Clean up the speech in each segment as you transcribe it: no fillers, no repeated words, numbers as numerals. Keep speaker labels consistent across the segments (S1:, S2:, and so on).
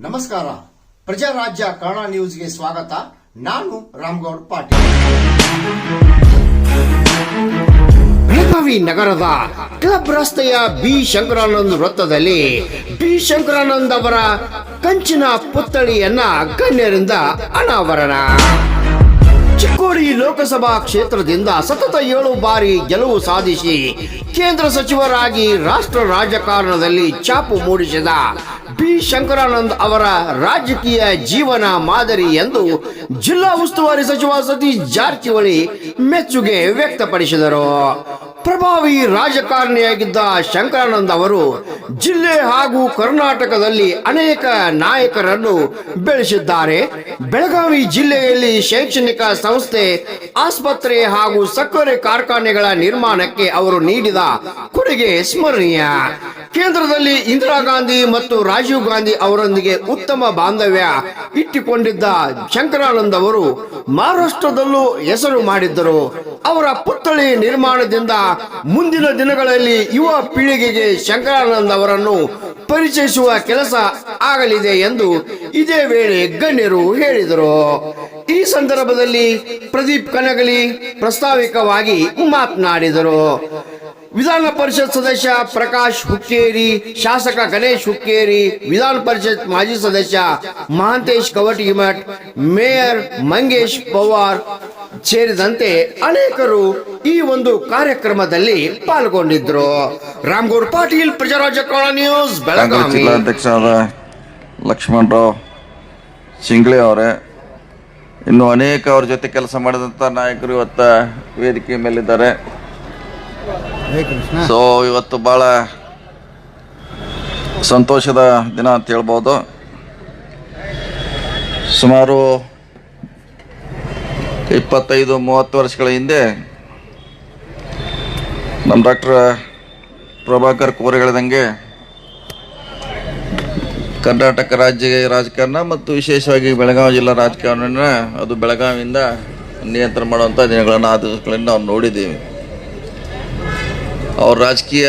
S1: ನಮಸ್ಕಾರ, ಪ್ರಜಾರಾಜ್ಯ ಕನ್ನಡ ನ್ಯೂಸ್ಗೆ ಸ್ವಾಗತ. ನಾನು ರಾಮಗೌಡ ಪಾಟೀಲ್. ಬೆಳಗಾವಿ ನಗರದ ಕ್ಲಬ್ ರಸ್ತೆಯ ಬಿ ಶಂಕರಾನಂದ್ ವೃತ್ತದಲ್ಲಿ ಬಿ ಶಂಕರಾನಂದ್ ಅವರ ಕಂಚಿನ ಪುತ್ಥಳಿಯನ್ನ ಗಣ್ಯರಿಂದ ಅನಾವರಣ. ಚಿಕ್ಕೋಡಿ ಲೋಕಸಭಾ ಕ್ಷೇತ್ರದಿಂದ ಸತತ 7 ಬಾರಿ ಗೆಲುವು ಸಾಧಿಸಿ ಕೇಂದ್ರ ಸಚಿವರಾಗಿ ರಾಷ್ಟ್ರ ರಾಜಕಾರಣದಲ್ಲಿ ಛಾಪು ಮೂಡಿಸಿದ ಬಿ ಶಂಕರಾನಂದ್ ಅವರ ರಾಜಕೀಯ ಜೀವನ ಮಾದರಿ ಎಂದು ಜಿಲ್ಲಾ ಉಸ್ತುವಾರಿ ಸಚಿವ ಸತೀಶ್ ಜಾರಕಿಹೊಳಿ ಮೆಚ್ಚುಗೆ ವ್ಯಕ್ತಪಡಿಸಿದರು. ಪ್ರಭಾವಿ ರಾಜಕಾರಣಿಯಾಗಿದ್ದ ಶಂಕರಾನಂದ್ ಅವರು ಜಿಲ್ಲೆ ಹಾಗೂ ಕರ್ನಾಟಕದಲ್ಲಿ ಅನೇಕ ನಾಯಕರನ್ನು ಬೆಳೆಸಿದ್ದಾರೆ. ಬೆಳಗಾವಿ ಜಿಲ್ಲೆಯಲ್ಲಿ ಶೈಕ್ಷಣಿಕ ಸಂಸ್ಥೆ, ಆಸ್ಪತ್ರೆ ಹಾಗೂ ಸಕ್ಕರೆ ಕಾರ್ಖಾನೆಗಳ ನಿರ್ಮಾಣಕ್ಕೆ ಅವರು ನೀಡಿದ ಕೊಡುಗೆ ಸ್ಮರಣೀಯ. ಕೇಂದ್ರದಲ್ಲಿ ಇಂದಿರಾ ಗಾಂಧಿ ಮತ್ತು ರಾಜೀವ್ ಗಾಂಧಿ ಅವರೊಂದಿಗೆ ಉತ್ತಮ ಬಾಂಧವ್ಯ ಇಟ್ಟುಕೊಂಡಿದ್ದ ಶಂಕರಾನಂದ್ ಅವರು ಮಹಾರಾಷ್ಟ್ರದಲ್ಲೂ ಹೆಸರು ಮಾಡಿದ್ದರು. ಅವರ ಪುತ್ಥಳಿ ನಿರ್ಮಾಣದಿಂದ ಮುಂದಿನ ದಿನಗಳಲ್ಲಿ ಯುವ ಪೀಳಿಗೆಗೆ ಶಂಕರಾನಂದ್ ಅವರನ್ನು ಪರಿಚಯಿಸುವ ಕೆಲಸ ಆಗಲಿದೆ ಎಂದು ಇದೇ ವೇಳೆ ಗಣ್ಯರು ಹೇಳಿದರು. ಈ ಸಂದರ್ಭದಲ್ಲಿ ಪ್ರದೀಪ್ ಕನಗಲಿ ಪ್ರಾಸ್ತಾವಿಕವಾಗಿ ಮಾತನಾಡಿದರು. ವಿಧಾನ ಪರಿಷತ್ ಸದಸ್ಯ ಪ್ರಕಾಶ್ ಹುಕ್ಕೇರಿ, ಶಾಸಕ ಗಣೇಶ್ ಹುಕ್ಕೇರಿ, ವಿಧಾನ ಪರಿಷತ್ ಮಾಜಿ ಸದಸ್ಯ ಮಹಾಂತೇಶ್ ಕವಟಗಿಮಠ್, ಮೇಯರ್ ಮಂಗೇಶ್ ಪವಾರ್ ಸೇರಿದಂತೆ ಅನೇಕರು ಈ ಒಂದು ಕಾರ್ಯಕ್ರಮದಲ್ಲಿ ಪಾಲ್ಗೊಂಡಿದ್ರು. ರಾಮಗೌಡ ಪಾಟೀಲ್, ಪ್ರಜಾರಾಜ್ಯ ಕನ್ನಡ ನ್ಯೂಸ್, ಬೆಳಗಾವಿ.
S2: ಜಿಲ್ಲಾಧ್ಯಕ್ಷರಾದ ಲಕ್ಷ್ಮಣರಾವ್ ಶಿಂಗ್ಳೆ ಅವರೇ, ಇನ್ನು ಅನೇಕ ಅವ್ರ ಜೊತೆ ಕೆಲಸ ಮಾಡಿದಂಥ ನಾಯಕರು ಇವತ್ತ ವೇದಿಕೆ ಮೇಲಿದ್ದಾರೆ. ಸೊ ಇವತ್ತು ಬಹಳ ಸಂತೋಷದ ದಿನ ಅಂತ ಹೇಳ್ಬೋದು. ಸುಮಾರು 25-30 ವರ್ಷಗಳ ಹಿಂದೆ ನಮ್ಮ ಡಾಕ್ಟರ್ ಪ್ರಭಾಕರ್ ಕೋರೆ ಹೇಳಿದಂಗೆ ಕರ್ನಾಟಕ ರಾಜ್ಯ ರಾಜಕಾರಣ ಮತ್ತು ವಿಶೇಷವಾಗಿ ಬೆಳಗಾವಿ ಜಿಲ್ಲಾ ರಾಜಕಾರಣ ಅದು ಬೆಳಗಾವಿಯಿಂದ ನಿಯಂತ್ರಣ ಮಾಡುವಂಥ ದಿನಗಳನ್ನು ಆ ದಿವಸಗಳನ್ನು ನಾವು ನೋಡಿದ್ದೀವಿ. ಅವ್ರ ರಾಜಕೀಯ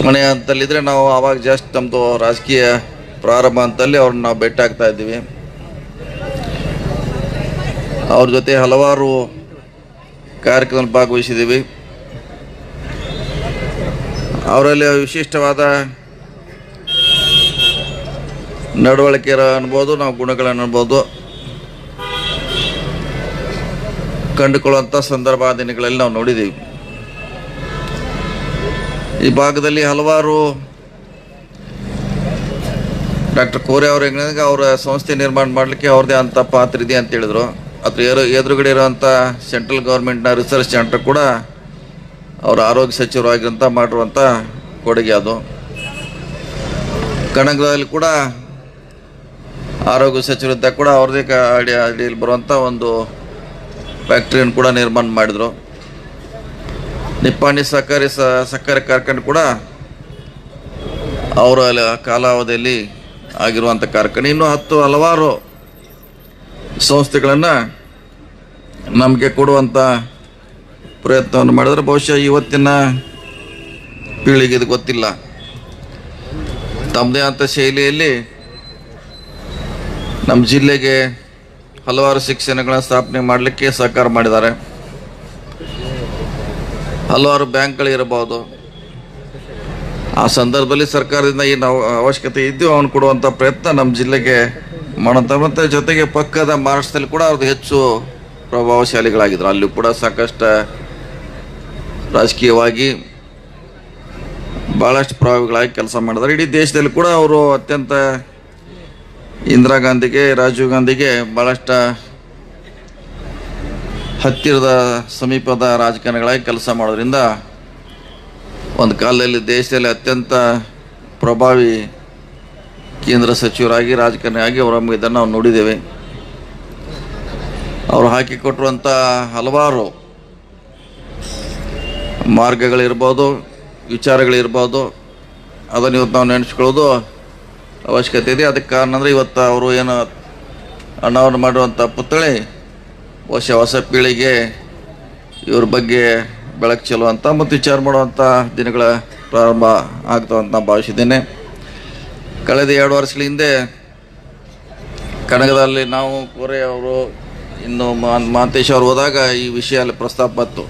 S2: ಕೊನೆ ಹಂತದಲ್ಲಿದ್ದರೆ ನಾವು ಆವಾಗ ಜಸ್ಟ್ ನಮ್ಮದು ರಾಜಕೀಯ ಪ್ರಾರಂಭ ಹಂತದಲ್ಲಿ ಅವ್ರನ್ನ ನಾವು ಭೇಟಿ ಆಗ್ತಾ ಇದ್ದೀವಿ. ಅವ್ರ ಜೊತೆ ಹಲವಾರು ಕಾರ್ಯಕ್ರಮದಲ್ಲಿ ಭಾಗವಹಿಸಿದ್ದೀವಿ. ಅವರಲ್ಲಿ ವಿಶಿಷ್ಟವಾದ ನಡವಳಿಕೆ ಅನ್ಬೋದು, ನಾವು ಗುಣಗಳನ್ನು ಅನ್ಬೋದು ಕಂಡುಕೊಳ್ಳುವಂಥ ಸಂದರ್ಭ ದಿನಗಳಲ್ಲಿ ನಾವು ನೋಡಿದ್ದೀವಿ. ಈ ಭಾಗದಲ್ಲಿ ಹಲವಾರು ಡಾಕ್ಟರ್ ಕೋರೆ ಅವರು ಹೆಂಗೆ ಅವರ ಸಂಸ್ಥೆ ನಿರ್ಮಾಣ ಮಾಡಲಿಕ್ಕೆ ಅವ್ರದ್ದೇ ಅಂತ ಪಾತ್ರ ಇದೆ ಅಂತ ಹೇಳಿದ್ರು. ಅದ್ರ ಎದುರುಗಡೆ ಇರುವಂಥ ಸೆಂಟ್ರಲ್ ಗೌರ್ಮೆಂಟ್ನ ರಿಸರ್ಚ್ ಸೆಂಟರ್ ಕೂಡ ಅವರ ಆರೋಗ್ಯ ಸಚಿವರಾಗಿರಂತ ಮಾಡಿರುವಂಥ ಕೊಡುಗೆ ಅದು. ಕನಗದಲ್ಲಿ ಕೂಡ ಆರೋಗ್ಯ ಸಚಿವರಿದ್ದಾಗ ಕೂಡ ಅವ್ರದ್ದೇ ಅಡಿಯಲ್ಲಿ ಬರುವಂಥ ಒಂದು ಫ್ಯಾಕ್ಟ್ರಿಯನ್ನು ಕೂಡ ನಿರ್ಮಾಣ ಮಾಡಿದರು. ನಿಪ್ಪಾಣಿ ಸಕ್ಕರೆ ಕಾರ್ಖಾನೆ ಕೂಡ ಅವರ ಕಾಲಾವಧಿಯಲ್ಲಿ ಆಗಿರುವಂಥ ಕಾರ್ಖಾನೆ. ಇನ್ನೂ ಹಲವಾರು ಸಂಸ್ಥೆಗಳನ್ನು ನಮಗೆ ಕೊಡುವಂಥ ಪ್ರಯತ್ನವನ್ನು ಮಾಡಿದ್ರೆ ಬಹುಶಃ ಇವತ್ತಿನ ಪೀಳಿಗೆ ಇದು ಗೊತ್ತಿಲ್ಲ. ತಮ್ಮದೇ ಆದ ಶೈಲಿಯಲ್ಲಿ ನಮ್ಮ ಜಿಲ್ಲೆಗೆ ಹಲವಾರು ಶಿಕ್ಷಣಗಳ ಸ್ಥಾಪನೆ ಮಾಡಲಿಕ್ಕೆ ಸಹಕಾರ ಮಾಡಿದ್ದಾರೆ. ಹಲವಾರು ಬ್ಯಾಂಕ್ಗಳಿರಬಹುದು. ಆ ಸಂದರ್ಭದಲ್ಲಿ ಸರ್ಕಾರದಿಂದ ಏನು ಅವಶ್ಯಕತೆ ಇದ್ದು ಅವನು ಕೊಡುವಂಥ ಪ್ರಯತ್ನ ನಮ್ಮ ಜಿಲ್ಲೆಗೆ ಮಾಡುವಂಥ, ಮತ್ತು ಜೊತೆಗೆ ಪಕ್ಕದ ಮಹಾರಾಷ್ಟ್ರದಲ್ಲಿ ಕೂಡ ಅವ್ರದ್ದು ಹೆಚ್ಚು ಪ್ರಭಾವಶಾಲಿಗಳಾಗಿದ್ರು. ಅಲ್ಲಿ ಕೂಡ ಸಾಕಷ್ಟು ರಾಜಕೀಯವಾಗಿ ಭಾಳಷ್ಟು ಪ್ರಭಾವಿಗಳಾಗಿ ಕೆಲಸ ಮಾಡಿದ್ದಾರೆ. ಇಡೀ ದೇಶದಲ್ಲಿ ಕೂಡ ಅವರು ಅತ್ಯಂತ ಇಂದಿರಾ ಗಾಂಧಿಗೆ, ರಾಜೀವ್ ಗಾಂಧಿಗೆ ಭಾಳಷ್ಟು ಹತ್ತಿರದ ಸಮೀಪದ ರಾಜಕಾರಣಿಗಳಾಗಿ ಕೆಲಸ ಮಾಡೋದ್ರಿಂದ ಒಂದು ಕಾಲದಲ್ಲಿ ದೇಶದಲ್ಲಿ ಅತ್ಯಂತ ಪ್ರಭಾವಿ ಕೇಂದ್ರ ಸಚಿವರಾಗಿ ರಾಜಕಾರಣಿಯಾಗಿ ಅವರ ಇದನ್ನು ನಾವು ನೋಡಿದ್ದೇವೆ. ಅವರು ಹಾಕಿಕೊಟ್ಟಿರುವಂಥ ಹಲವಾರು ಮಾರ್ಗಗಳಿರ್ಬೋದು, ವಿಚಾರಗಳಿರ್ಬೋದು, ಅದನ್ನು ಇವತ್ತು ನಾವು ನೆನೆಸ್ಕೊಳ್ಳೋದು ಅವಶ್ಯಕತೆ ಇದೆ. ಅದಕ್ಕೆ ಕಾರಣ ಅಂದರೆ ಇವತ್ತು ಅವರು ಏನು ಅನಾವರಣ ಮಾಡಿರುವಂಥ ಪುತ್ಥಳಿ ಹೊಸ ಪೀಳಿಗೆ ಇವ್ರ ಬಗ್ಗೆ ಬೆಳಕು ಚೆಲ್ಲುವಂಥ ಮತ್ತು ವಿಚಾರ ಮಾಡುವಂಥ ದಿನಗಳ ಪ್ರಾರಂಭ ಆಗ್ತಾವಂತ ನಾನು ಭಾವಿಸಿದ್ದೇನೆ. ಕಳೆದ 2 ವರ್ಷಗಳ ಹಿಂದೆ ಕನಗದಲ್ಲಿ ನಾವು ಕೋರೆ ಅವರು ಇನ್ನು ಮಹಂತೇಶ್ ಅವರು ಹೋದಾಗ ಈ ವಿಷಯ ಅಲ್ಲಿ ಪ್ರಸ್ತಾಪ ಬಂತು.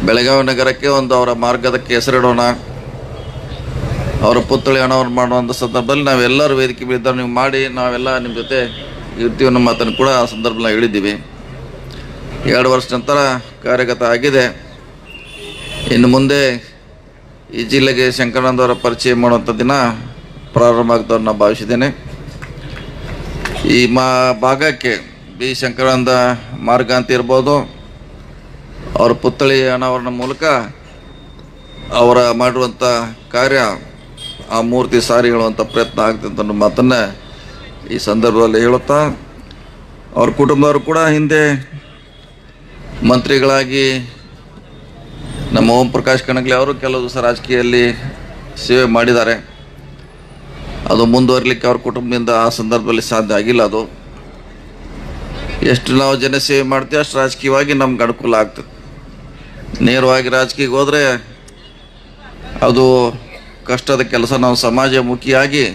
S2: ಬೆಳಗಾವಿ ನಗರಕ್ಕೆ ಒಂದು ಅವರ ಮಾರ್ಗದಕ್ಕೆ ಹೆಸರಿಡೋಣ, ಅವರ ಪುತ್ಥಳಿ ಅನಾವರಣ ಮಾಡುವಂಥ ಸಂದರ್ಭದಲ್ಲಿ ನಾವೆಲ್ಲರೂ ವೇದಿಕೆ ಬಿದ್ದಾಗ ನೀವು ಮಾಡಿ, ನಾವೆಲ್ಲ ನಿಮ್ಮ ಜೊತೆ ಇರ್ತೀವಿ ಅನ್ನೋ ಮಾತನ್ನು ಕೂಡ ಆ ಸಂದರ್ಭದಲ್ಲಿ ಹೇಳಿದ್ದೀವಿ. 2 ವರ್ಷ ನಂತರ ಕಾರ್ಯಗತ ಆಗಿದೆ. ಇನ್ನು ಮುಂದೆ ಈ ಜಿಲ್ಲೆಗೆ ಶಂಕರಾನಂದ ಅವರ ಪರಿಚಯ ಮಾಡುವಂಥ ದಿನ ಪ್ರಾರಂಭ ಆಗ್ತವ್ರು ನಾನು ಭಾವಿಸಿದ್ದೇನೆ. ಈ ಭಾಗಕ್ಕೆ ಬಿ ಶಂಕರಾನಂದ ಮಾರ್ಗ ಅಂತ ಇರ್ಬೋದು, ಅವರ ಪುತ್ಥಳಿ ಅನಾವರಣ ಮೂಲಕ ಅವರ ಮಾಡಿರುವಂಥ ಕಾರ್ಯ ಆ ಮೂರ್ತಿ ಸಾರಿ ಹೇಳುವಂಥ ಪ್ರಯತ್ನ ಆಗ್ತದೆ ಅನ್ನೋ ಮಾತನ್ನು ಈ ಸಂದರ್ಭದಲ್ಲಿ ಹೇಳುತ್ತಾ, ಅವ್ರ ಕುಟುಂಬದವರು ಕೂಡ ಹಿಂದೆ ಮಂತ್ರಿಗಳಾಗಿ ನಮ್ಮ ಓಂ ಪ್ರಕಾಶ್ ಕಣಗಲೆ ಅವರು ಕೆಲವು ದಿವಸ ರಾಜಕೀಯದಲ್ಲಿ ಸೇವೆ ಮಾಡಿದ್ದಾರೆ. ಅದು ಮುಂದುವರಲಿಕ್ಕೆ ಅವ್ರ ಕುಟುಂಬದಿಂದ ಆ ಸಂದರ್ಭದಲ್ಲಿ ಸಾಧ್ಯ ಆಗಿಲ್ಲ. ಅದು ಎಷ್ಟು ನಾವು ಜನಸೇವೆ ಮಾಡ್ತೀವಿ ಅಷ್ಟು ರಾಜಕೀಯವಾಗಿ ನಮ್ಗೆ ಅನುಕೂಲ ಆಗ್ತದೆ. ನೇರವಾಗಿ ರಾಜಕೀಯಕ್ಕೆ ಹೋದರೆ ಅದು ಕಷ್ಟದ ಕೆಲಸ. ನಾವು ಸಮಾಜಮುಖಿಯಾಗಿ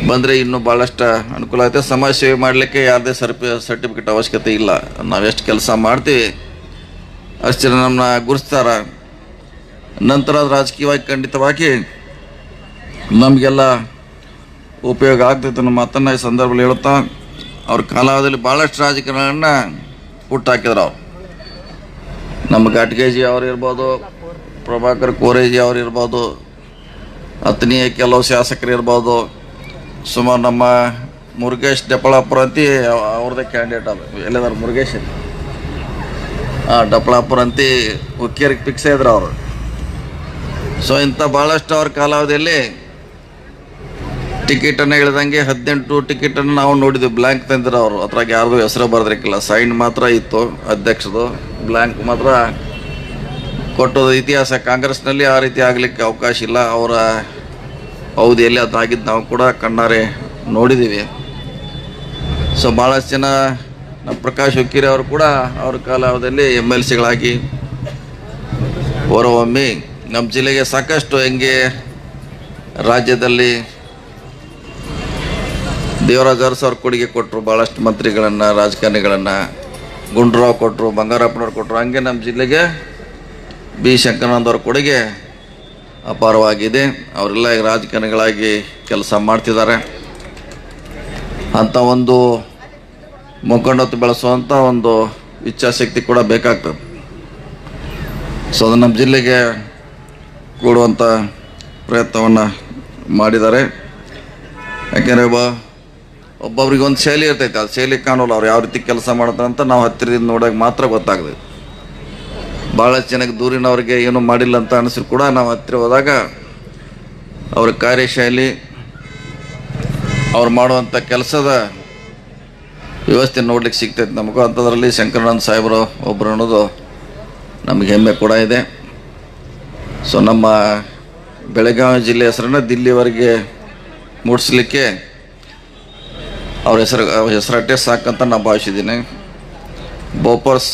S2: ಬಂದರೆ ಇನ್ನೂ ಭಾಳಷ್ಟು ಅನುಕೂಲ ಆಗುತ್ತೆ. ಸಮಾಜ ಸೇವೆ ಮಾಡಲಿಕ್ಕೆ ಯಾವುದೇ ಸರ್ಟಿಫಿಕೇಟ್ ಅವಶ್ಯಕತೆ ಇಲ್ಲ. ನಾವು ಎಷ್ಟು ಕೆಲಸ ಮಾಡ್ತೀವಿ ಅಷ್ಟು ಜನ ನಮ್ಮನ್ನ ಗುರುತಿಸ್ತಾರೆ. ನಂತರ ಅದು ರಾಜಕೀಯವಾಗಿ ಖಂಡಿತವಾಗಿ ನಮಗೆಲ್ಲ ಉಪಯೋಗ ಆಗ್ತೈತೆ ಅನ್ನೋ ಮಾತನ್ನು ಈ ಸಂದರ್ಭದಲ್ಲಿ ಹೇಳುತ್ತಾ, ಅವ್ರ ಕಾಲಾವಧಿಯಲ್ಲಿ ಭಾಳಷ್ಟು ರಾಜಕಾರಣಗಳನ್ನ ಹುಟ್ಟಾಕಿದ್ರು. ಅವ್ರು ನಮ್ಮ ಘಾಟ್ಗೇಜಿ ಅವ್ರು ಇರ್ಬೋದು, ಪ್ರಭಾಕರ್ ಕೋರೇಜಿ ಅವ್ರು ಇರ್ಬೋದು, ಅತನಿಯ ಕೆಲವು ಶಾಸಕರು ಇರ್ಬೋದು, ಸುಮಾರು ನಮ್ಮ ಮುರುಗೇಶ್ ಡಪ್ಪಳಾಪುರ ಅಂತಿ ಅವ್ರದ್ದೇ ಕ್ಯಾಂಡಿಡೇಟ್ ಅದು. ಎಲ್ಲದಾರು ಮುರುಗೇಶ್ ಡಪ್ಪಳಾಪುರ ಅಂತಿ ಉಕ್ಕೇರಿಗೆ ಫಿಕ್ಸ್ ಇದ್ರು ಅವರು. ಸೊ ಇಂಥ ಭಾಳಷ್ಟು ಅವ್ರ ಕಾಲಾವಧಿಯಲ್ಲಿ ಟಿಕೆಟನ್ನು ಹೇಳ್ದಂಗೆ 18 ಟಿಕೆಟನ್ನು ನಾವು ನೋಡಿದ್ವಿ. ಬ್ಲ್ಯಾಂಕ್ ತಂದಿರೋ ಅವರು, ಅದ್ರಾಗ ಯಾರ್ದು ಹೆಸರು ಬರ್ದಿರಕ್ಕಿಲ್ಲ. ಸೈನ್ ಮಾತ್ರ ಇತ್ತು ಅಧ್ಯಕ್ಷದು, ಬ್ಲ್ಯಾಂಕ್ ಮಾತ್ರ ಕೊಟ್ಟೋದು ಇತಿಹಾಸ. ಕಾಂಗ್ರೆಸ್ನಲ್ಲಿ ಆ ರೀತಿ ಆಗಲಿಕ್ಕೆ ಅವಕಾಶ ಇಲ್ಲ. ಅವರ ಅವಧಿಯಲ್ಲಿ ಅದಾಗಿದ್ದು ನಾವು ಕೂಡ ಕಣ್ಣಾರೆ ನೋಡಿದ್ದೀವಿ. ಸೊ ಭಾಳಷ್ಟು ಜನ ನಮ್ಮ ಪ್ರಕಾಶ್ ಹುಕ್ಕೇರಿ ಅವರು ಕೂಡ ಅವ್ರ ಕಾಲಾವಧಿಯಲ್ಲಿ MLCಗಳಾಗಿ ಹೊರಹೊಮ್ಮಿ ನಮ್ಮ ಜಿಲ್ಲೆಗೆ ಸಾಕಷ್ಟು ಹೆಂಗೆ ರಾಜ್ಯದಲ್ಲಿ ದೇವರಾಜ್ ಅರಸು ಅವ್ರ ಕೊಡುಗೆ ಕೊಟ್ಟರು. ಭಾಳಷ್ಟು ಮಂತ್ರಿಗಳನ್ನು, ರಾಜಕಾರಣಿಗಳನ್ನು, ಗುಂಡ್ರಾವ್ ಕೊಟ್ಟರು, ಬಂಗಾರಪ್ಪನವ್ರು ಕೊಟ್ಟರು. ಹಂಗೆ ನಮ್ಮ ಜಿಲ್ಲೆಗೆ ಬಿ ಶಂಕರಾನಂದ ಅವ್ರ ಕೊಡುಗೆ ಅಪಾರವಾಗಿದೆ. ಅವರೆಲ್ಲ ಈಗ ರಾಜಕಾರಣಿಗಳಾಗಿ ಕೆಲಸ ಮಾಡ್ತಿದ್ದಾರೆ. ಅಂಥ ಒಂದು ಮುಖಂಡತ್ವ ಬೆಳೆಸುವಂಥ ಒಂದು ಇಚ್ಛಾಶಕ್ತಿ ಕೂಡ ಬೇಕಾಗ್ತದೆ. ಸೊ ಅದು ನಮ್ಮ ಜಿಲ್ಲೆಗೆ ಕೊಡುವಂಥ ಪ್ರಯತ್ನವನ್ನು ಮಾಡಿದ್ದಾರೆ. ಯಾಕೆಂದರೆ ಒಬ್ಬೊಬ್ರಿಗೆ ಒಂದು ಶೈಲಿ ಇರ್ತೈತೆ, ಅದು ಶೈಲಿ ಕಾಣೋಲ್ಲ. ಅವ್ರು ಯಾವ ರೀತಿ ಕೆಲಸ ಮಾಡ್ತಾರೆ ಅಂತ ನಾವು ಹತ್ತಿರದಿಂದ ನೋಡೋಕೆ ಮಾತ್ರ ಗೊತ್ತಾಗ್ತದೆ. ಭಾಳಷ್ಟು ಜನಕ್ಕೆ ದೂರಿನವ್ರಿಗೆ ಏನೂ ಮಾಡಿಲ್ಲ ಅಂತ ಅನಿಸಿದ್ರು ಕೂಡ ನಾವು ಹತ್ತಿರ ಹೋದಾಗ ಅವ್ರ ಕಾರ್ಯಶೈಲಿ, ಅವ್ರು ಮಾಡುವಂಥ ಕೆಲಸದ ವ್ಯವಸ್ಥೆ ನೋಡ್ಲಿಕ್ಕೆ ಸಿಗ್ತೈತೆ ನಮಗೂ. ಅಂಥದ್ರಲ್ಲಿ ಶಂಕರಾನಂದ ಸಾಹೇಬರು ಒಬ್ಬರು ಅನ್ನೋದು ನಮಗೆ ಹೆಮ್ಮೆ ಕೂಡ ಇದೆ. ಸೊ ನಮ್ಮ ಬೆಳಗಾವಿ ಜಿಲ್ಲೆ ಹೆಸರನ್ನು ದಿಲ್ಲಿವರೆಗೆ ಮೂಡಿಸ್ಲಿಕ್ಕೆ ಅವ್ರ ಹೆಸರಟ್ಟೆ ಸಾಕಂತ ನಾನು ಭಾವಿಸಿದ್ದೀನಿ. ಬೋಪರ್ಸ್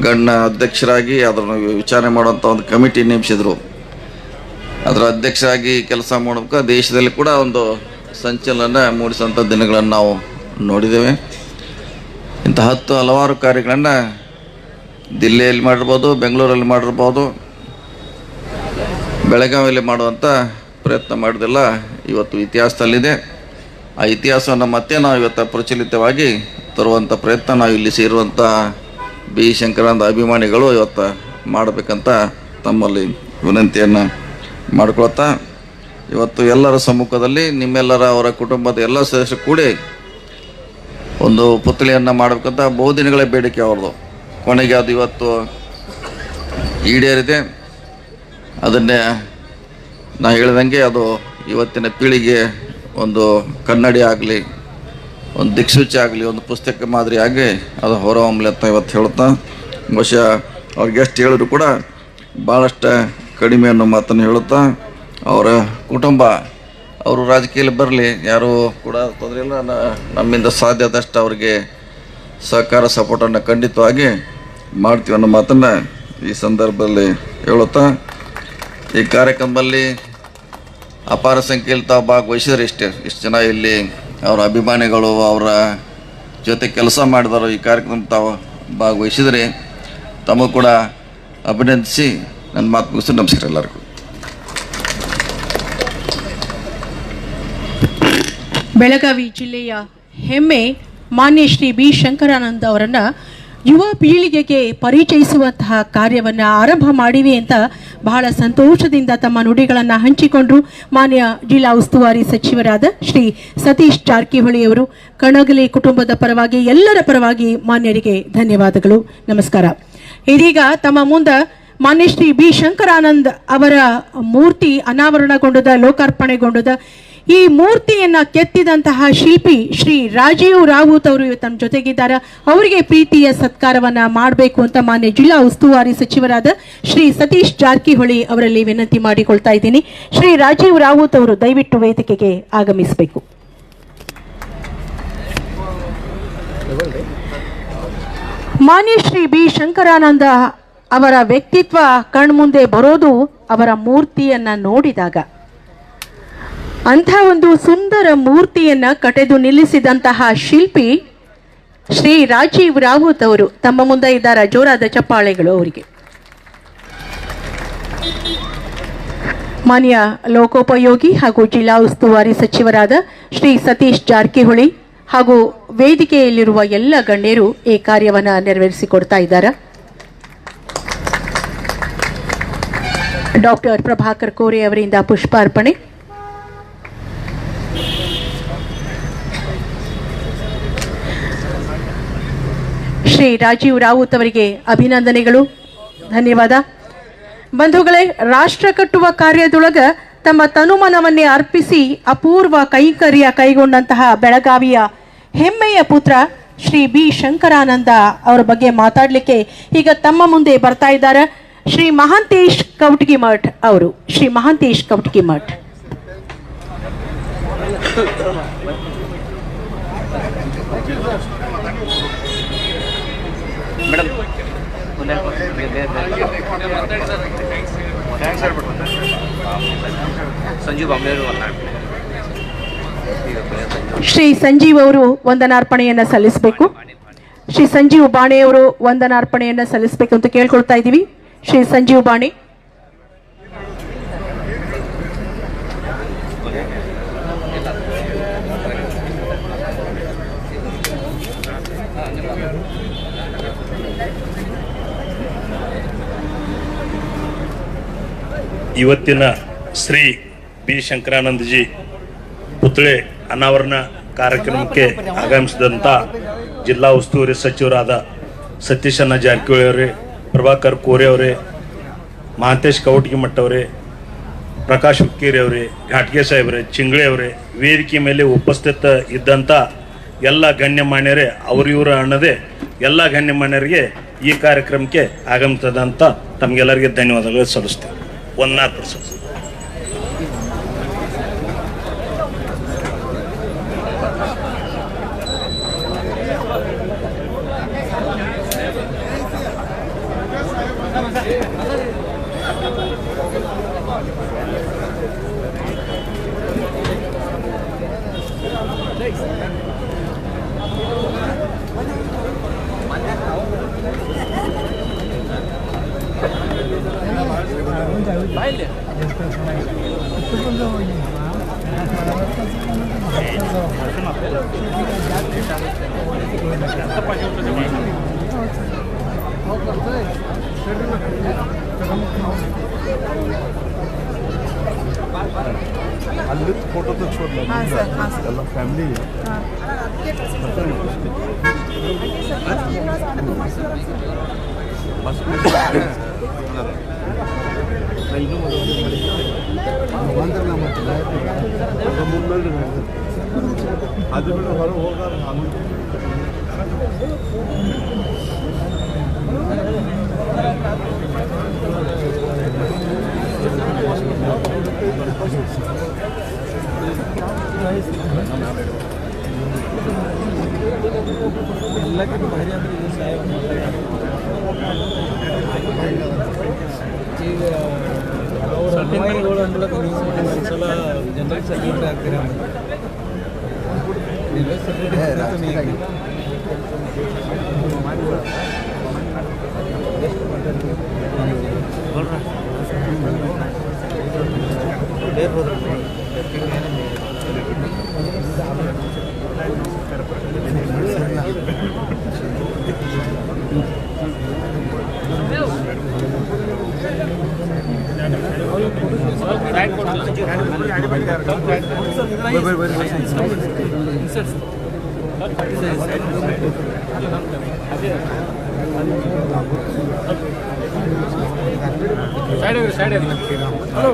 S2: ಗಣ್ಯ ಅಧ್ಯಕ್ಷರಾಗಿ ಅದನ್ನು ವಿಚಾರಣೆ ಮಾಡುವಂಥ ಒಂದು ಕಮಿಟಿ ನೇಮಿಸಿದರು. ಅದರ ಅಧ್ಯಕ್ಷರಾಗಿ ಕೆಲಸ ಮಾಡೋಕೆ ದೇಶದಲ್ಲಿ ಕೂಡ ಒಂದು ಸಂಚಲನ ಮೂಡಿಸುವಂಥ ದಿನಗಳನ್ನು ನಾವು ನೋಡಿದ್ದೇವೆ. ಇಂಥ ಹಲವಾರು ಕಾರ್ಯಗಳನ್ನು ದಿಲ್ಲಿಯಲ್ಲಿ ಮಾಡಿರ್ಬೋದು, ಬೆಂಗಳೂರಲ್ಲಿ ಮಾಡಿರ್ಬೋದು, ಬೆಳಗಾವಿಯಲ್ಲಿ ಮಾಡುವಂಥ ಪ್ರಯತ್ನ ಮಾಡೋದೆಲ್ಲ ಇವತ್ತು ಇತಿಹಾಸದಲ್ಲಿದೆ. ಆ ಇತಿಹಾಸವನ್ನು ಮತ್ತೆ ನಾವು ಇವತ್ತು ಪ್ರಚಲಿತವಾಗಿ ತರುವಂಥ ಪ್ರಯತ್ನ ನಾವು ಇಲ್ಲಿ ಸೇರುವಂಥ ಬಿ ಶಂಕರಾನಂದ ಅಭಿಮಾನಿಗಳು ಇವತ್ತು ಮಾಡಬೇಕಂತ ತಮ್ಮಲ್ಲಿ ವಿನಂತಿಯನ್ನು ಮಾಡ್ಕೊಳ್ತಾ, ಇವತ್ತು ಎಲ್ಲರ ಸಮ್ಮುಖದಲ್ಲಿ ನಿಮ್ಮೆಲ್ಲರ ಅವರ ಕುಟುಂಬದ ಎಲ್ಲ ಸದಸ್ಯರು ಕೂಡಿ ಒಂದು ಪುತ್ಥಳಿಯನ್ನು ಮಾಡಬೇಕಂತ ಬಹುದಿನಗಳ ಬೇಡಿಕೆ ಅವ್ರದ್ದು. ಕೊನೆಗೆ ಅದು ಇವತ್ತು ಈಡೇರಿದೆ. ಅದನ್ನೇ ನಾ ಹೇಳ್ದಂಗೆ ಅದು ಇವತ್ತಿನ ಪೀಳಿಗೆ ಒಂದು ಕನ್ನಡಿ ಆಗಲಿ, ಒಂದು ದಿಕ್ಸೂಚಿ ಆಗಲಿ, ಒಂದು ಪುಸ್ತಕ ಮಾದರಿ ಆಗಿ ಅದು ಹೊರಹೊಮ್ಮಲಿ ಅಂತ ಇವತ್ತು ಹೇಳ್ತಾ, ಬಹುಶಃ ಅವ್ರಿಗೆ ಎಷ್ಟು ಹೇಳಿದ್ರು ಕೂಡ ಭಾಳಷ್ಟು ಕಡಿಮೆ ಅನ್ನೋ ಮಾತನ್ನು ಹೇಳುತ್ತಾ, ಅವರ ಕುಟುಂಬ ಅವರು ರಾಜಕೀಯದಲ್ಲಿ ಬರಲಿ, ಯಾರೂ ಕೂಡ ತೊಂದರೆ ಇಲ್ಲ. ನಮ್ಮಿಂದ ಸಾಧ್ಯ ಆದಷ್ಟು ಅವ್ರಿಗೆ ಸಹಕಾರ ಸಪೋರ್ಟನ್ನು ಖಂಡಿತವಾಗಿ ಮಾಡ್ತೀವಿ ಅನ್ನೋ ಮಾತನ್ನು ಈ ಸಂದರ್ಭದಲ್ಲಿ ಹೇಳುತ್ತಾ, ಈ ಕಾರ್ಯಕ್ರಮದಲ್ಲಿ ಅಪಾರ ಸಂಖ್ಯೆಯಲ್ಲಿ ತಾವು ಭಾಗವಹಿಸಿದ್ರೆ ಇಷ್ಟು ಜನ ಇಲ್ಲಿ ಅವರ ಅಭಿಮಾನಿಗಳು, ಅವರ ಜೊತೆ ಕೆಲಸ ಮಾಡಿದವರು ಈ ಕಾರ್ಯಕ್ರಮ ತಾವು ಭಾಗವಹಿಸಿದರೆ ತಮಗೂ ಕೂಡ ಅಭಿನಂದಿಸಿ ನನ್ನ ಮಾತು ಮುಗಿಸಿ ನಮಸ್ಕಾರ ಎಲ್ಲರಿಗೂ.
S3: ಬೆಳಗಾವಿ ಜಿಲ್ಲೆಯ ಹೆಮ್ಮೆ ಮಾನ್ಯ ಶ್ರೀ ಬಿ ಶಂಕರಾನಂದ್ ಅವರನ್ನು ಯುವ ಪೀಳಿಗೆಗೆ ಪರಿಚಯಿಸುವಂತಹ ಕಾರ್ಯವನ್ನು ಆರಂಭ ಮಾಡಿವೆ ಅಂತ ಬಹಳ ಸಂತೋಷದಿಂದ ತಮ್ಮ ನುಡಿಗಳನ್ನು ಹಂಚಿಕೊಂಡ್ರು ಮಾನ್ಯ ಜಿಲ್ಲಾ ಉಸ್ತುವಾರಿ ಸಚಿವರಾದ ಶ್ರೀ ಸತೀಶ್ ಜಾರಕಿಹೊಳಿ ಅವರು. ಕಣಗಲಿ ಕುಟುಂಬದ ಪರವಾಗಿ ಎಲ್ಲರ ಪರವಾಗಿ ಮಾನ್ಯರಿಗೆ ಧನ್ಯವಾದಗಳು, ನಮಸ್ಕಾರ. ಇದೀಗ ತಮ್ಮ ಮುಂದೆ ಮಾನ್ಯ ಶ್ರೀ ಬಿ ಶಂಕರಾನಂದ್ ಅವರ ಮೂರ್ತಿ ಅನಾವರಣಗೊಂಡದ, ಲೋಕಾರ್ಪಣೆಗೊಂಡದ. ಈ ಮೂರ್ತಿಯನ್ನ ಕೆತ್ತಿದಂತಹ ಶಿಲ್ಪಿ ಶ್ರೀ ರಾಜೀವ್ ರಾವುತ್ ಅವರು ತಮ್ಮ ಜೊತೆಗಿದ್ದಾರೆ. ಅವರಿಗೆ ಪ್ರೀತಿಯ ಸತ್ಕಾರವನ್ನ ಮಾಡಬೇಕು ಅಂತ ಮಾನ್ಯ ಜಿಲ್ಲಾ ಉಸ್ತುವಾರಿ ಸಚಿವರಾದ ಶ್ರೀ ಸತೀಶ್ ಜಾರಕಿಹೊಳಿ ಅವರಲ್ಲಿ ವಿನಂತಿ ಮಾಡಿಕೊಳ್ತಾ ಇದ್ದೀನಿ. ಶ್ರೀ ರಾಜೀವ್ ರಾವುತ್ ಅವರು ದಯವಿಟ್ಟು ವೇದಿಕೆಗೆ ಆಗಮಿಸಬೇಕು. ಮಾನ್ಯ ಶ್ರೀ ಬಿ ಶಂಕರಾನಂದ ಅವರ ವ್ಯಕ್ತಿತ್ವ ಕಣ್ಮುಂದೆ ಬರೋದು ಅವರ ಮೂರ್ತಿಯನ್ನ ನೋಡಿದಾಗ. ಅಂಥ ಒಂದು ಸುಂದರ ಮೂರ್ತಿಯನ್ನ ಕಟೆದು ನಿಲ್ಲಿಸಿದಂತಹ ಶಿಲ್ಪಿ ಶ್ರೀ ರಾಜೀವ್ ರಾವುತ್ ಅವರು ತಮ್ಮ ಮುಂದೆ ಇದ್ದಾರೆ. ಜೋರಾದ ಚಪ್ಪಾಳೆಗಳು ಅವರಿಗೆ. ಮಾನ್ಯ ಲೋಕೋಪಯೋಗಿ ಹಾಗೂ ಜಿಲ್ಲಾ ಉಸ್ತುವಾರಿ ಸಚಿವರಾದ ಶ್ರೀ ಸತೀಶ್ ಜಾರಕಿಹೊಳಿ ಹಾಗೂ ವೇದಿಕೆಯಲ್ಲಿರುವ ಎಲ್ಲ ಗಣ್ಯರು ಈ ಕಾರ್ಯವನ್ನು ನೆರವೇರಿಸಿಕೊಡ್ತಾ ಇದ್ದಾರೆ. ಡಾಕ್ಟರ್ ಪ್ರಭಾಕರ್ ಕೋರೆ ಅವರಿಂದ ಪುಷ್ಪಾರ್ಪಣೆ. ಶ್ರೀ ರಾಜೀವ್ ರಾವುತ್ ಅವರಿಗೆ ಅಭಿನಂದನೆಗಳು, ಧನ್ಯವಾದ. ಬಂಧುಗಳೇ, ರಾಷ್ಟ್ರ ಕಟ್ಟುವ ಕಾರ್ಯದೊಳಗ ತಮ್ಮ ತನುಮನವನ್ನೇ ಅರ್ಪಿಸಿ ಅಪೂರ್ವ ಕೈಂಕರ್ಯ ಕೈಗೊಂಡಂತಹ ಬೆಳಗಾವಿಯ ಹೆಮ್ಮೆಯ ಪುತ್ರ ಶ್ರೀ ಬಿ ಶಂಕರಾನಂದ ಅವರ ಬಗ್ಗೆ ಮಾತಾಡಲಿಕ್ಕೆ ಈಗ ತಮ್ಮ ಮುಂದೆ ಬರ್ತಾ ಇದ್ದಾರೆ ಶ್ರೀ ಮಹಾಂತೇಶ್ ಕವಟಗಿಮಠ್ ಅವರು. ಶ್ರೀ ಮಹಾಂತೇಶ್ ಕವಟಗಿಮಠ್. ಶ್ರೀ ಸಂಜೀವ್ ಅವರು ವಂದನಾರ್ಪಣೆಯನ್ನ ಸಲ್ಲಿಸಬೇಕು. ಶ್ರೀ ಸಂಜೀವ್ ಬಾಣೆ ಅವರು ವಂದನಾರ್ಪಣೆಯನ್ನ ಸಲ್ಲಿಸಬೇಕು ಅಂತ ಕೇಳ್ಕೊಳ್ತಾ ಇದ್ದೀವಿ. ಶ್ರೀ ಸಂಜೀವ್ ಬಾಣೆ.
S4: ಇವತ್ತಿನ ಶ್ರೀ ಬಿ ಶಂಕರಾನಂದಜಿ ಪುತ್ಳೆ ಅನಾವರಣ ಕಾರ್ಯಕ್ರಮಕ್ಕೆ ಆಗಮಿಸಿದಂಥ ಜಿಲ್ಲಾ ಉಸ್ತುವಾರಿ ಸಚಿವರಾದ ಸತೀಶಣ್ಣ ಜಾರಕಿಹೊಳಿ ಅವರೇ, ಪ್ರಭಾಕರ್ ಕೋರೆ ಅವರೇ, ಮಹಾಂತೇಶ್ ಕವಟಗಿಮಠ್ ಅವರೇ, ಪ್ರಕಾಶ್ ಹುಕ್ಕೇರಿ ಅವರೇ, ಘಾಟ್ಗೆ ಸಾಹೇಬ್ರೆ, ಚಿಂಗ್ಳೆ ಅವರೇ, ವೇದಿಕೆ ಮೇಲೆ ಉಪಸ್ಥಿತ ಇದ್ದಂಥ ಎಲ್ಲ ಗಣ್ಯಮಾನ್ಯರೇ, ಇವರು ಅನ್ನದೇ ಎಲ್ಲ ಗಣ್ಯಮಾನ್ಯರಿಗೆ ಈ ಕಾರ್ಯಕ್ರಮಕ್ಕೆ ಆಗಮಿಸಿದಂಥ ತಮಗೆಲ್ಲರಿಗೆ ಧನ್ಯವಾದಗಳು ಸಲ್ಲಿಸ್ತೇವೆ. ವಂದನಾರ್ಪಣೆ.
S5: ಅಲ್ಲಿ ಫೋಟೋ ತೆಗೆಸ್ಕೊಡ್ಲ ಎಲ್ಲ ಫ್ಯಾಮಿಲಿ ಬಂದ್ರಲ್ಲ ಮತ್ತೆ ಮುಂದೆ ಅದು ಬಿಟ್ಟು ಹೊರಗೆ ಹೋಗಾರ
S6: ಎಲ್ಲಕ್ಕಿಂತ ಭಾರಿ ಅಂದರೆ ಇದು ಸಾಹೇಬ್ ಈಗ ಅವ್ರ ಅನುಯಾಯಿಗಳು ಅನ್ಲಕ್ಕ ನೀವು ಒಂದ್ಸಲ ಜನರಲ್ ಸೆಕ್ರೆಟರಿ ಆಗ್ತೀರಿ ಜನರಲ್ ಸೆಕ್ರೆಟರಿ ಹಲೋ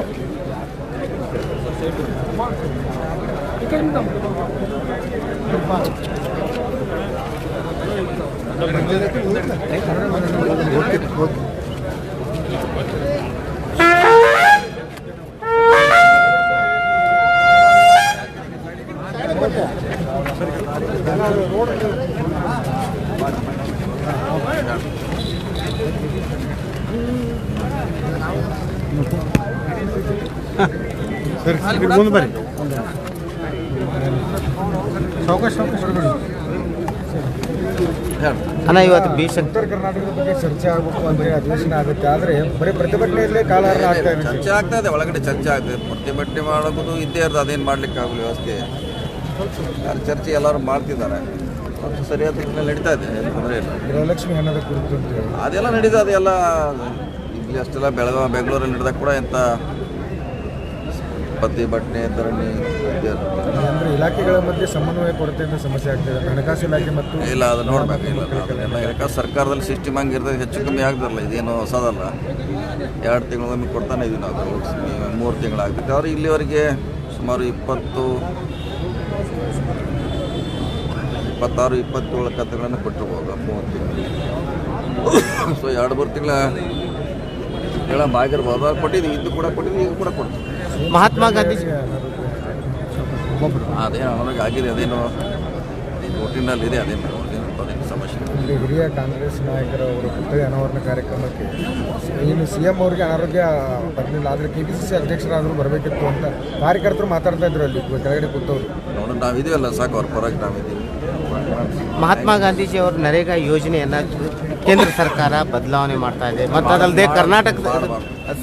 S5: ಸರಿ ಮುಂದೆ ಬರ್ರಿ ಸಾವಕಾಶ
S7: ಅಣ್ಣ ಇವತ್ತು
S6: ಉತ್ತರ ಕರ್ನಾಟಕದ ಬಗ್ಗೆ ಚರ್ಚೆ ಆಗಬೇಕು ಅಂದರೆ ಅಧಿವೇಶನ ಆಗುತ್ತೆ ಆದರೆ ಬರೀ ಪ್ರತಿಭಟನೆಯಲ್ಲೇ ಕಾಲಹರಣ ಆಗ್ತಾ ಇದೆ.
S2: ಚರ್ಚೆ ಆಗ್ತಾ ಇದೆ, ಒಳಗಡೆ ಚರ್ಚೆ ಆಗ್ತದೆ. ಪ್ರತಿಭಟನೆ ಮಾಡೋದು ಇದ್ದೇ ಇರ್ತದೆ, ಅದೇನು ಮಾಡ್ಲಿಕ್ಕೆ ಆಗಲಿ ವ್ಯವಸ್ಥೆ. ಯಾರು ಚರ್ಚೆ ಎಲ್ಲರೂ ಮಾಡ್ತಿದ್ದಾರೆ, ಸರಿಯಾದ ರೀತಿಯಲ್ಲಿ ನಡೀತಾ ಇದೆ, ಏನು ತೊಂದರೆ ಇಲ್ಲ.
S6: ಗೃಹಲಕ್ಷ್ಮಿ ಹಣದ ಕುರಿತು ಅಂತ ಹೇಳಿ
S2: ಅದೆಲ್ಲ ನಡೀತದೆ, ಅದೆಲ್ಲ ಇಲ್ಲಿ ಅಷ್ಟೆಲ್ಲ ಬೆಂಗಳೂರಲ್ಲಿ ನಡೆದಾಗ ಕೂಡ ಇಂಥ ಪ್ರತಿಭಟನೆ ಧರಣಿ ಇದ್ದೇ ಇರ್ತದೆ.
S6: ಅಂದರೆ ಇಲಾಖೆಗಳ ಮಧ್ಯೆ ಸಮನ್ವಯ ಕೊರತೆಯಿಂದ ಸಮಸ್ಯೆ ಆಗ್ತಿದೆ. ಹಣಕಾಸು ಇಲಾಖೆ ಮತ್ತು
S2: ಇಲ್ಲ, ಅದು ನೋಡ್ಬೇಕು. ಇಲ್ಲ ಅದನ್ನೆಲ್ಲ ಯಾಕಂದ್ರೆ ಸರ್ಕಾರದಲ್ಲಿ ಸಿಸ್ಟಮ್ ಹಂಗಿರ್ತದೆ, ಹೆಚ್ಚು ಕಮ್ಮಿ ಆಗ್ತಿರಲ್ಲ. ಇದೇನು ಹೊಸದಲ್ಲ, 2 ತಿಂಗಳೊಮ್ಮೆ ಕೊಡ್ತಾನೆ ಇದೀವಿ ನಾವು. 3 ತಿಂಗಳಾಗ್ತೈತೆ. ಅವರು ಇಲ್ಲಿವರೆಗೆ ಸುಮಾರು 26-27 ಖಾತೆಗಳನ್ನು ಕೊಟ್ಟಿರ್ಬೋದು 30 ತಿಂಗಳಲ್ಲಿ. ಸೊ 2-3 ತಿಂಗಳ ಆಗಿರ್ಬೋದು. ಅದು ಕೊಟ್ಟಿದ್ದೀವಿ, ಇದು ಕೂಡ ಕೊಟ್ಟಿದ್ದೀವಿ, ಈಗ ಕೂಡ ಕೊಡ್ತೀವಿ.
S7: ಮಹಾತ್ಮ ಗಾಂಧಿ
S2: ಅದೇನು ಅನಾರೋಗ್ಯ ಆಗಿದೆ, ಅದೇನು ರೂಟಿನಲ್ಲಿದೆ, ಅದೇನು ಸಮಸ್ಯೆ.
S6: ಇಲ್ಲಿ ಹಿರಿಯ ಕಾಂಗ್ರೆಸ್ ನಾಯಕರ ಅವರ ಪುತ್ಥಳಿ ಅನಾವರಣ ಕಾರ್ಯಕ್ರಮಕ್ಕೆ ಇನ್ನು CM ಅವರಿಗೆ ಅನಾರೋಗ್ಯ ಬರಲಿಲ್ಲ, ಆದರೆ KPCC ಅಧ್ಯಕ್ಷರಾದರೂ ಬರಬೇಕಿತ್ತು ಅಂತ ಕಾರ್ಯಕರ್ತರು ಮಾತಾಡ್ತಾ ಇದ್ರು ಅಲ್ಲಿ ಕೆಳಗಡೆ ಕೂತವರು.
S2: ನೋಡೋಣ, ನಾವಿದೀವಲ್ಲ ಸಾಕು, ಅವ್ರ ಪರವಾಗಿ ನಾವಿದ್ದೀವಿ.
S7: ಮಹಾತ್ಮ ಗಾಂಧೀಜಿ ಅವರು ನರೇಗಾ ಯೋಜನೆಯನ್ನು ಕೇಂದ್ರ ಸರ್ಕಾರ ಬದಲಾವಣೆ ಮಾಡ್ತಾ ಇದೆ ಮತ್ತು ಅದಲ್ಲದೆ ಕರ್ನಾಟಕ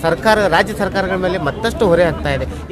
S7: ಸರ್ಕಾರ ರಾಜ್ಯ ಸರ್ಕಾರಗಳ ಮೇಲೆ ಮತ್ತಷ್ಟು ಹೊರೆ ಆಗ್ತಾ ಇದೆ.